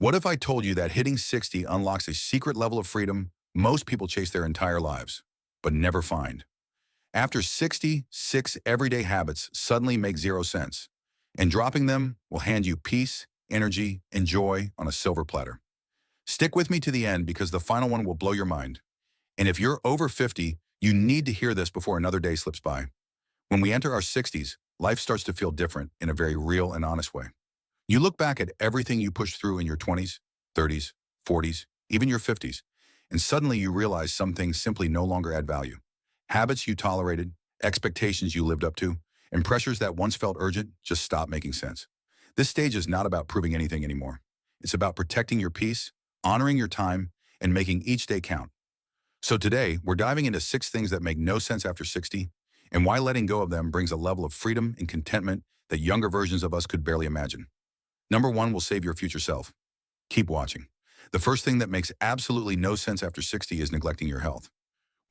What if I told you that hitting 60 unlocks a secret level of freedom most people chase their entire lives, but never find? After 60, six everyday habits suddenly make zero sense, and dropping them will hand you peace, energy, and joy on a silver platter. Stick with me to the end because the final one will blow your mind. And if you're over 50, you need to hear this before another day slips by. When we enter our 60s, life starts to feel different in a very real and honest way. You look back at everything you pushed through in your 20s, 30s, 40s, even your 50s, and suddenly you realize some things simply no longer add value. Habits you tolerated, expectations you lived up to, and pressures that once felt urgent just stop making sense. This stage is not about proving anything anymore. It's about protecting your peace, honoring your time, and making each day count. So today, we're diving into 6 things that make no sense after 60, and why letting go of them brings a level of freedom and contentment that younger versions of us could barely imagine. Number 1 will save your future self. Keep watching. The first thing that makes absolutely no sense after 60 is neglecting your health.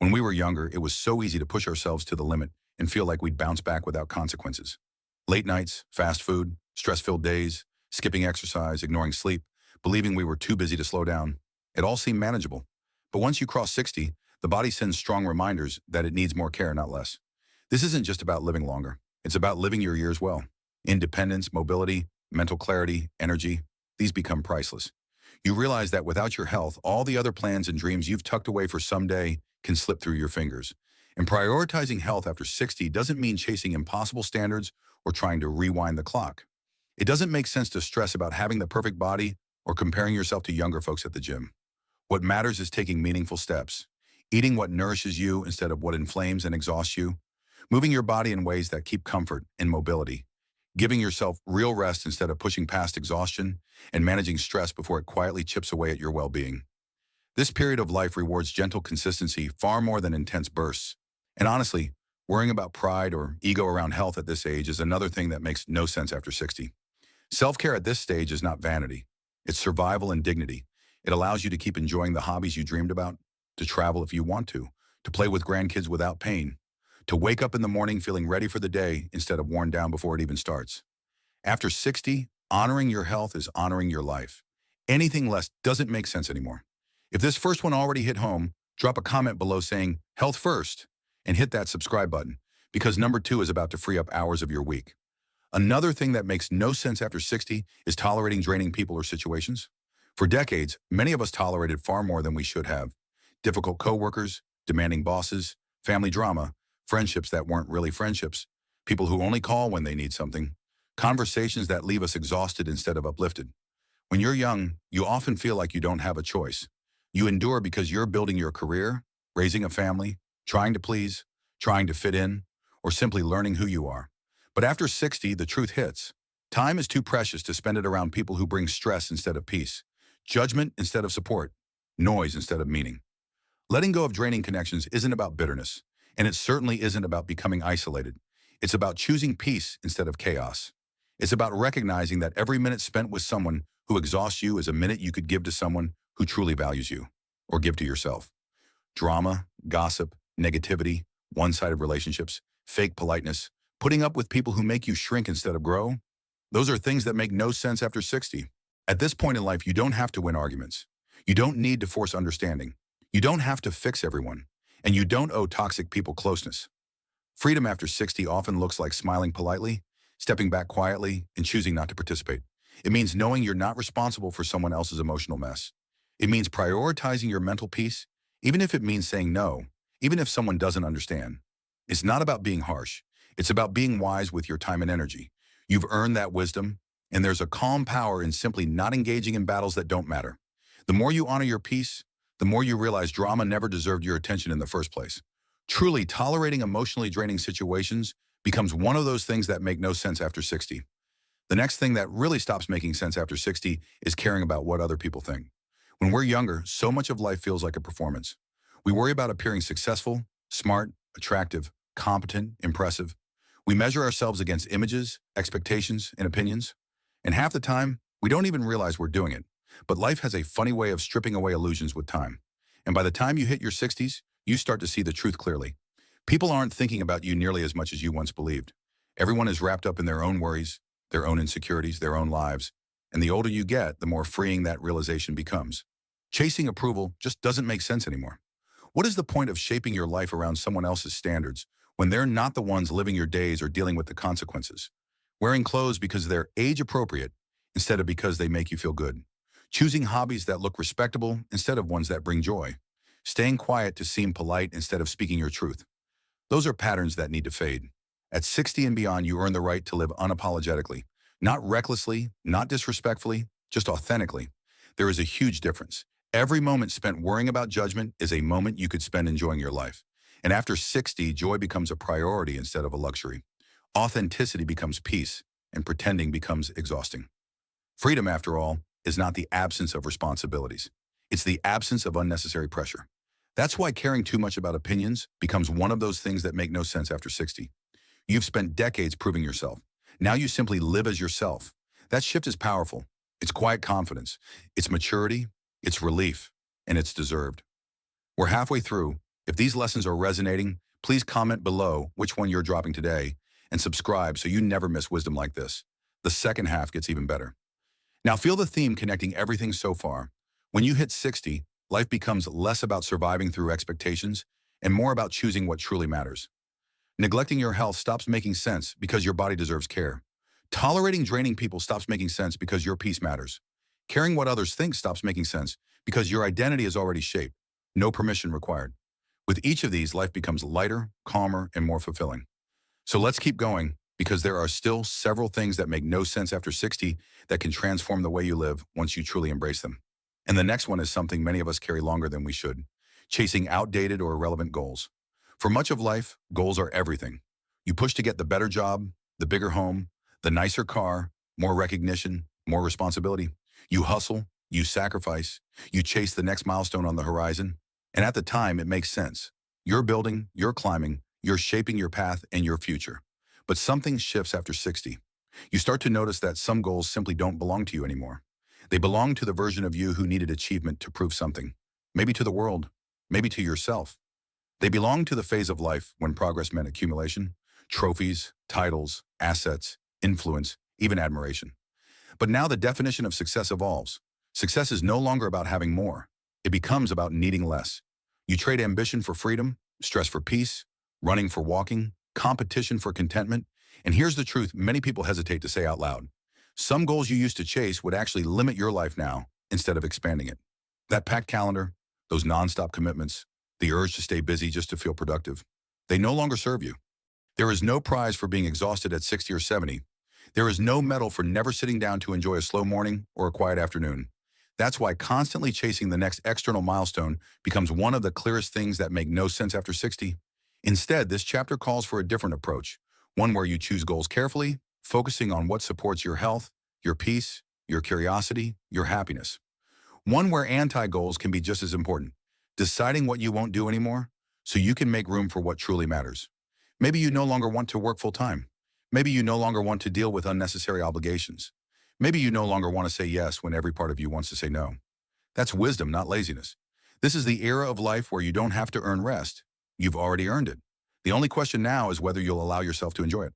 When we were younger, it was so easy to push ourselves to the limit and feel like we'd bounce back without consequences. Late nights, fast food, stress-filled days, skipping exercise, ignoring sleep, believing we were too busy to slow down. It all seemed manageable. But once you cross 60, the body sends strong reminders that it needs more care, not less. This isn't just about living longer. It's about living your years well. Independence, mobility, mental clarity, energy, these become priceless. You realize that without your health, all the other plans and dreams you've tucked away for someday can slip through your fingers. And prioritizing health after 60 doesn't mean chasing impossible standards or trying to rewind the clock. It doesn't make sense to stress about having the perfect body or comparing yourself to younger folks at the gym. What matters is taking meaningful steps, eating what nourishes you instead of what inflames and exhausts you, moving your body in ways that keep comfort and mobility, giving yourself real rest instead of pushing past exhaustion, and managing stress before it quietly chips away at your well-being. This period of life rewards gentle consistency far more than intense bursts. And honestly, worrying about pride or ego around health at this age is another thing that makes no sense after 60. Self-care at this stage is not vanity. It's survival and dignity. It allows you to keep enjoying the hobbies you dreamed about, to travel if you want to play with grandkids without pain, to wake up in the morning feeling ready for the day instead of worn down before it even starts. After 60, honoring your health is honoring your life. Anything less doesn't make sense anymore. If this first one already hit home, drop a comment below saying, health first, and hit that subscribe button, because number 2 is about to free up hours of your week. Another thing that makes no sense after 60 is tolerating draining people or situations. For decades, many of us tolerated far more than we should have. Difficult coworkers, demanding bosses, family drama, friendships that weren't really friendships, people who only call when they need something, conversations that leave us exhausted instead of uplifted. When you're young, you often feel like you don't have a choice. You endure because you're building your career, raising a family, trying to please, trying to fit in, or simply learning who you are. But after 60, the truth hits. Time is too precious to spend it around people who bring stress instead of peace, judgment instead of support, noise instead of meaning. Letting go of draining connections isn't about bitterness, and it certainly isn't about becoming isolated. It's about choosing peace instead of chaos. It's about recognizing that every minute spent with someone who exhausts you is a minute you could give to someone who truly values you, or give to yourself. Drama, gossip, negativity, one-sided relationships, fake politeness, putting up with people who make you shrink instead of grow, those are things that make no sense after 60. At this point in life, you don't have to win arguments. You don't need to force understanding. You don't have to fix everyone. And you don't owe toxic people closeness. Freedom after 60 often looks like smiling politely, stepping back quietly, and choosing not to participate. It means knowing you're not responsible for someone else's emotional mess. It means prioritizing your mental peace, even if it means saying no, even if someone doesn't understand. It's not about being harsh. It's about being wise with your time and energy. You've earned that wisdom, and there's a calm power in simply not engaging in battles that don't matter. The more you honor your peace, the more you realize drama never deserved your attention in the first place. Truly, tolerating emotionally draining situations becomes one of those things that make no sense after 60. The next thing that really stops making sense after 60 is caring about what other people think. When we're younger, so much of life feels like a performance. We worry about appearing successful, smart, attractive, competent, impressive. We measure ourselves against images, expectations, and opinions. And half the time, we don't even realize we're doing it. But life has a funny way of stripping away illusions with time. And by the time you hit your 60s, you start to see the truth clearly. People aren't thinking about you nearly as much as you once believed. Everyone is wrapped up in their own worries, their own insecurities, their own lives. And the older you get, the more freeing that realization becomes. Chasing approval just doesn't make sense anymore. What is the point of shaping your life around someone else's standards when they're not the ones living your days or dealing with the consequences? Wearing clothes because they're age appropriate instead of because they make you feel good. Choosing hobbies that look respectable instead of ones that bring joy. Staying quiet to seem polite instead of speaking your truth. Those are patterns that need to fade. At 60 and beyond, you earn the right to live unapologetically, not recklessly, not disrespectfully, just authentically. There is a huge difference. Every moment spent worrying about judgment is a moment you could spend enjoying your life. And after 60, joy becomes a priority instead of a luxury. Authenticity becomes peace, and pretending becomes exhausting. Freedom, after all, is not the absence of responsibilities. It's the absence of unnecessary pressure. That's why caring too much about opinions becomes one of those things that make no sense after 60. You've spent decades proving yourself. Now you simply live as yourself. That shift is powerful. It's quiet confidence. It's maturity. It's relief. And it's deserved. We're halfway through. If these lessons are resonating, please comment below which one you're dropping today and subscribe so you never miss wisdom like this. The second half gets even better. Now feel the theme connecting everything so far. When you hit 60, life becomes less about surviving through expectations and more about choosing what truly matters. Neglecting your health stops making sense because your body deserves care. Tolerating draining people stops making sense because your peace matters. Caring what others think stops making sense because your identity is already shaped. No permission required. With each of these, life becomes lighter, calmer, and more fulfilling. So let's keep going because there are still several things that make no sense after 60 that can transform the way you live once you truly embrace them. And the next one is something many of us carry longer than we should, chasing outdated or irrelevant goals. For much of life, goals are everything. You push to get the better job, the bigger home, the nicer car, more recognition, more responsibility. You hustle, you sacrifice, you chase the next milestone on the horizon. And at the time, it makes sense. You're building, you're climbing, you're shaping your path and your future. But something shifts after 60. You start to notice that some goals simply don't belong to you anymore. They belong to the version of you who needed achievement to prove something. Maybe to the world, maybe to yourself. They belong to the phase of life when progress meant accumulation, trophies, titles, assets, influence, even admiration. But now the definition of success evolves. Success is no longer about having more. It becomes about needing less. You trade ambition for freedom, stress for peace, running for walking, competition for contentment. And here's the truth many people hesitate to say out loud. Some goals you used to chase would actually limit your life now instead of expanding it. That packed calendar, those nonstop commitments, the urge to stay busy just to feel productive, they no longer serve you. There is no prize for being exhausted at 60 or 70. There is no medal for never sitting down to enjoy a slow morning or a quiet afternoon. That's why constantly chasing the next external milestone becomes one of the clearest things that make no sense after 60. Instead, this chapter calls for a different approach, one where you choose goals carefully, focusing on what supports your health, your peace, your curiosity, your happiness. One where anti-goals can be just as important, deciding what you won't do anymore so you can make room for what truly matters. Maybe you no longer want to work full-time. Maybe you no longer want to deal with unnecessary obligations. Maybe you no longer want to say yes when every part of you wants to say no. That's wisdom, not laziness. This is the era of life where you don't have to earn rest. You've already earned it. The only question now is whether you'll allow yourself to enjoy it.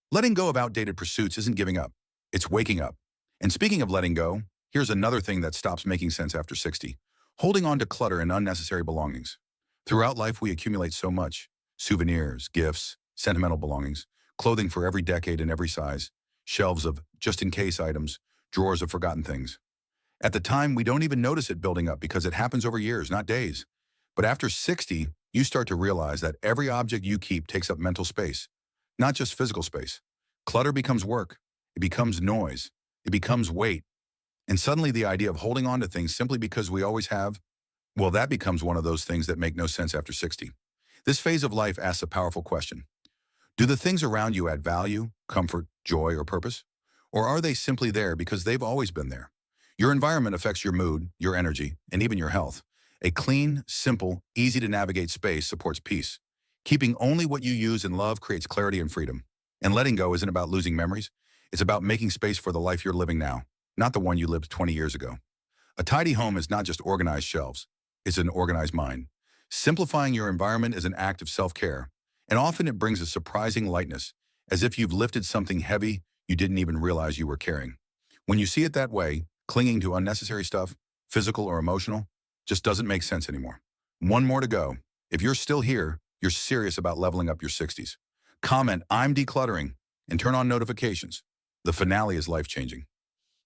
Letting go of outdated pursuits isn't giving up. It's waking up. And speaking of letting go, here's another thing that stops making sense after 60. Holding on to clutter and unnecessary belongings. Throughout life, we accumulate so much. Souvenirs, gifts, sentimental belongings, clothing for every decade and every size, shelves of just-in-case items, drawers of forgotten things. At the time, we don't even notice it building up because it happens over years, not days. But after 60, you start to realize that every object you keep takes up mental space, not just physical space. Clutter becomes work. It becomes noise. It becomes weight. And suddenly the idea of holding on to things simply because we always have, well, that becomes one of those things that make no sense after 60. This phase of life asks a powerful question. Do the things around you add value, comfort, joy, or purpose? Or are they simply there because they've always been there? Your environment affects your mood, your energy, and even your health. A clean, simple, easy-to-navigate space supports peace. Keeping only what you use and love creates clarity and freedom. And letting go isn't about losing memories. It's about making space for the life you're living now, not the one you lived 20 years ago. A tidy home is not just organized shelves. It's an organized mind. Simplifying your environment is an act of self-care, and often it brings a surprising lightness, as if you've lifted something heavy you didn't even realize you were carrying. When you see it that way, clinging to unnecessary stuff, physical or emotional, just doesn't make sense anymore. One more to go. If you're still here, you're serious about leveling up your 60s. Comment, "I'm decluttering," and turn on notifications. The finale is life-changing.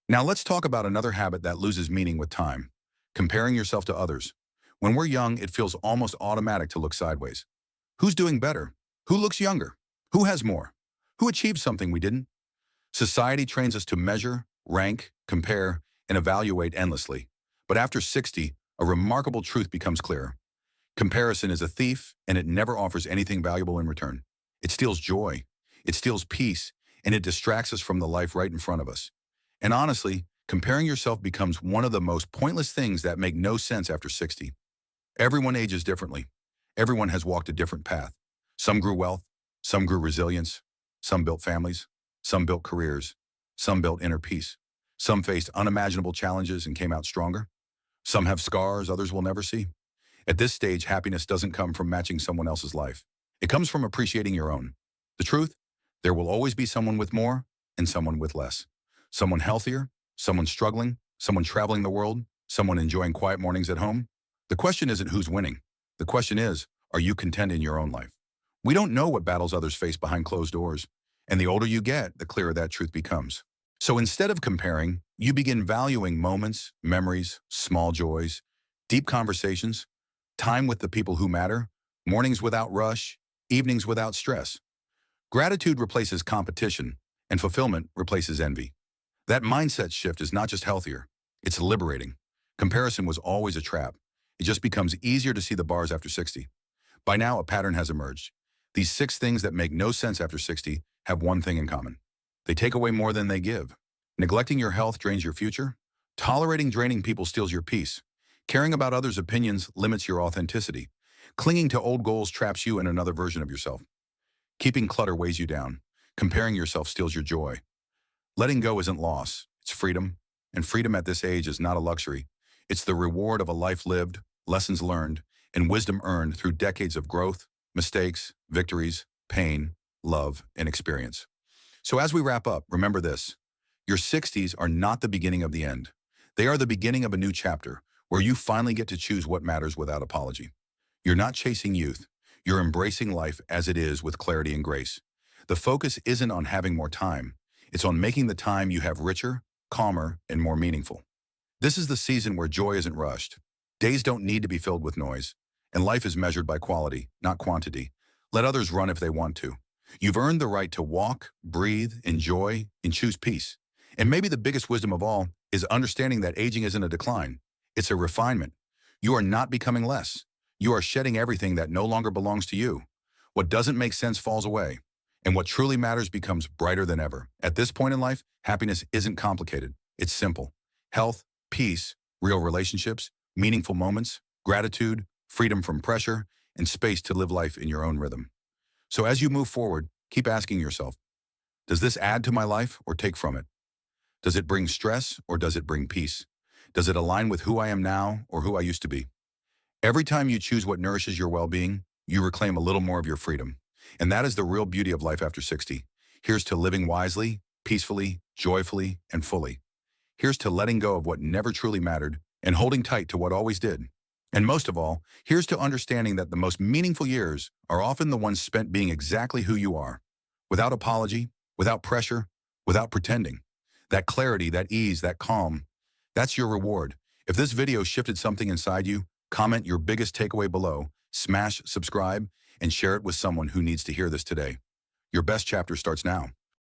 Now let's talk about another habit that loses meaning with time: comparing yourself to others. When we're young, it feels almost automatic to look sideways. Who's doing better? Who looks younger? Who has more? Who achieved something we didn't? Society trains us to measure, rank, compare, and evaluate endlessly. But after 60, a remarkable truth becomes clearer. Comparison is a thief, and it never offers anything valuable in return. It steals joy, it steals peace, and it distracts us from the life right in front of us. And honestly, comparing yourself becomes one of the most pointless things that make no sense after 60. Everyone ages differently. Everyone has walked a different path. Some grew wealth, some grew resilience, some built families, some built careers, some built inner peace. Some faced unimaginable challenges and came out stronger. Some have scars others will never see. At this stage, happiness doesn't come from matching someone else's life. It comes from appreciating your own. The truth? There will always be someone with more and someone with less. Someone healthier, someone struggling, someone traveling the world, someone enjoying quiet mornings at home. The question isn't who's winning. The question is, are you content in your own life? We don't know what battles others face behind closed doors, and the older you get, the clearer that truth becomes. So instead of comparing, you begin valuing moments, memories, small joys, deep conversations, time with the people who matter, mornings without rush, evenings without stress. Gratitude replaces competition, and fulfillment replaces envy. That mindset shift is not just healthier, it's liberating. Comparison was always a trap. It just becomes easier to see the bars after 60. By now, a pattern has emerged. These 6 things that make no sense after 60 have one thing in common. They take away more than they give. Neglecting your health drains your future. Tolerating draining people steals your peace. Caring about others' opinions limits your authenticity. Clinging to old goals traps you in another version of yourself. Keeping clutter weighs you down. Comparing yourself steals your joy. Letting go isn't loss, it's freedom. And freedom at this age is not a luxury. It's the reward of a life lived, lessons learned, and wisdom earned through decades of growth, mistakes, victories, pain, love, and experience. So as we wrap up, remember this: your 60s are not the beginning of the end. They are the beginning of a new chapter where you finally get to choose what matters without apology. You're not chasing youth. You're embracing life as it is with clarity and grace. The focus isn't on having more time. It's on making the time you have richer, calmer, and more meaningful. This is the season where joy isn't rushed. Days don't need to be filled with noise, and life is measured by quality, not quantity. Let others run if they want to. You've earned the right to walk, breathe, enjoy, and choose peace. And maybe the biggest wisdom of all is understanding that aging isn't a decline. It's a refinement. You are not becoming less. You are shedding everything that no longer belongs to you. What doesn't make sense falls away, and what truly matters becomes brighter than ever. At this point in life, happiness isn't complicated. It's simple. Health, peace, real relationships, meaningful moments, gratitude, freedom from pressure, and space to live life in your own rhythm. So as you move forward, keep asking yourself, does this add to my life or take from it? Does it bring stress or does it bring peace? Does it align with who I am now or who I used to be? Every time you choose what nourishes your well-being, you reclaim a little more of your freedom. And that is the real beauty of life after 60. Here's to living wisely, peacefully, joyfully, and fully. Here's to letting go of what never truly mattered and holding tight to what always did. And most of all, here's to understanding that the most meaningful years are often the ones spent being exactly who you are, without apology, without pressure, without pretending. That clarity, that ease, that calm, that's your reward. If this video shifted something inside you, comment your biggest takeaway below, smash subscribe, and share it with someone who needs to hear this today. Your best chapter starts now.